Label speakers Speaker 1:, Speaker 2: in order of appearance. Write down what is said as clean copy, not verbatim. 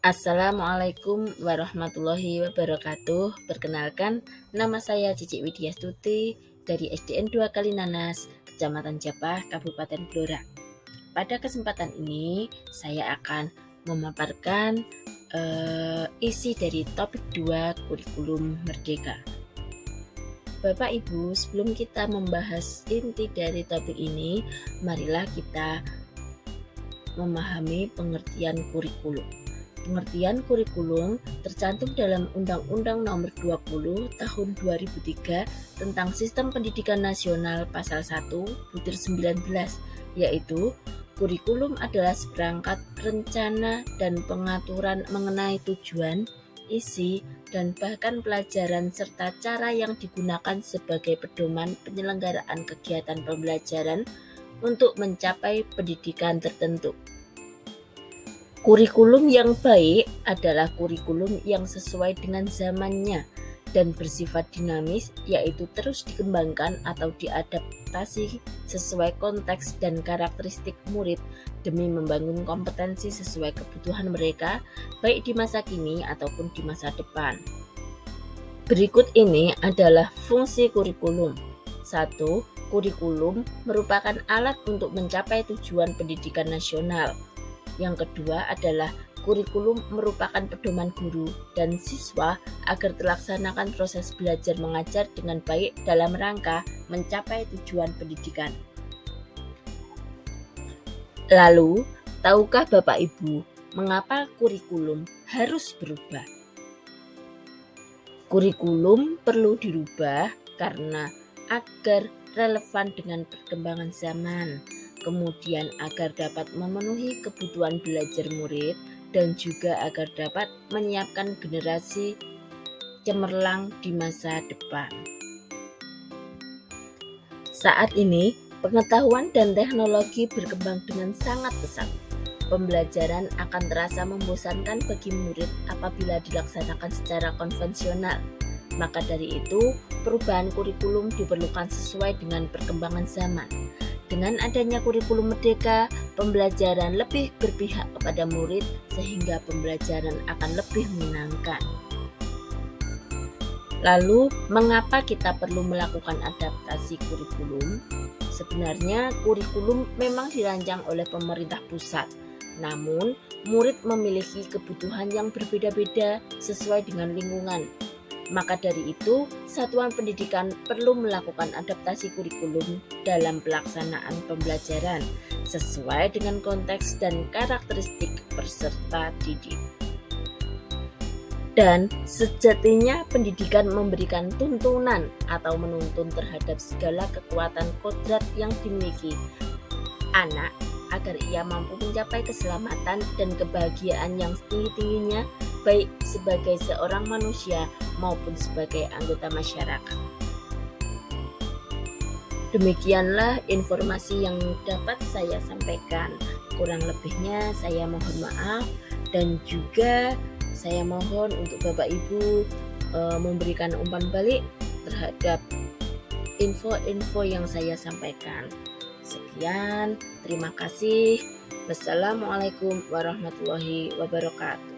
Speaker 1: Assalamualaikum warahmatullahi wabarakatuh. Perkenalkan, nama saya Cici Widyastuti dari SDN 2 Kalinanas, Kecamatan Japah, Kabupaten Blora. Pada kesempatan ini, saya akan memaparkan isi dari topik 2 kurikulum merdeka. Bapak Ibu, sebelum kita membahas inti dari topik ini, marilah kita memahami pengertian kurikulum. Pengertian kurikulum tercantum dalam Undang-Undang Nomor 20 Tahun 2003 tentang Sistem Pendidikan Nasional Pasal 1 Butir 19, yaitu kurikulum adalah seperangkat rencana dan pengaturan mengenai tujuan, isi, dan bahkan pelajaran serta cara yang digunakan sebagai pedoman penyelenggaraan kegiatan pembelajaran untuk mencapai pendidikan tertentu. Kurikulum yang baik adalah kurikulum yang sesuai dengan zamannya dan bersifat dinamis, yaitu terus dikembangkan atau diadaptasi sesuai konteks dan karakteristik murid demi membangun kompetensi sesuai kebutuhan mereka, baik di masa kini ataupun di masa depan. Berikut ini adalah fungsi kurikulum. 1. Kurikulum merupakan alat untuk mencapai tujuan pendidikan nasional. Yang kedua adalah kurikulum merupakan pedoman guru dan siswa agar terlaksanakan proses belajar mengajar dengan baik dalam rangka mencapai tujuan pendidikan. Lalu, tahukah Bapak Ibu mengapa kurikulum harus berubah? Kurikulum perlu dirubah karena agar relevan dengan perkembangan zaman, kemudian agar dapat memenuhi kebutuhan belajar murid, dan juga agar dapat menyiapkan generasi cemerlang di masa depan. Saat ini, pengetahuan dan teknologi berkembang dengan sangat pesat. Pembelajaran akan terasa membosankan bagi murid apabila dilaksanakan secara konvensional. Maka dari itu, perubahan kurikulum diperlukan sesuai dengan perkembangan zaman. Dengan adanya kurikulum merdeka, pembelajaran lebih berpihak kepada murid sehingga pembelajaran akan lebih menyenangkan. Lalu, mengapa kita perlu melakukan adaptasi kurikulum? Sebenarnya kurikulum memang dirancang oleh pemerintah pusat. Namun, murid memiliki kebutuhan yang berbeda-beda sesuai dengan lingkungan. Maka dari itu, satuan pendidikan perlu melakukan adaptasi kurikulum dalam pelaksanaan pembelajaran sesuai dengan konteks dan karakteristik peserta didik. Dan sejatinya pendidikan memberikan tuntunan atau menuntun terhadap segala kekuatan kodrat yang dimiliki anak agar ia mampu mencapai keselamatan dan kebahagiaan yang setinggi-tingginya, baik sebagai seorang manusia maupun sebagai anggota masyarakat. Demikianlah informasi yang dapat saya sampaikan. Kurang lebihnya saya mohon maaf, dan juga saya mohon untuk Bapak Ibu memberikan umpan balik terhadap info-info yang saya sampaikan. Sekian, terima kasih. Wassalamualaikum warahmatullahi wabarakatuh.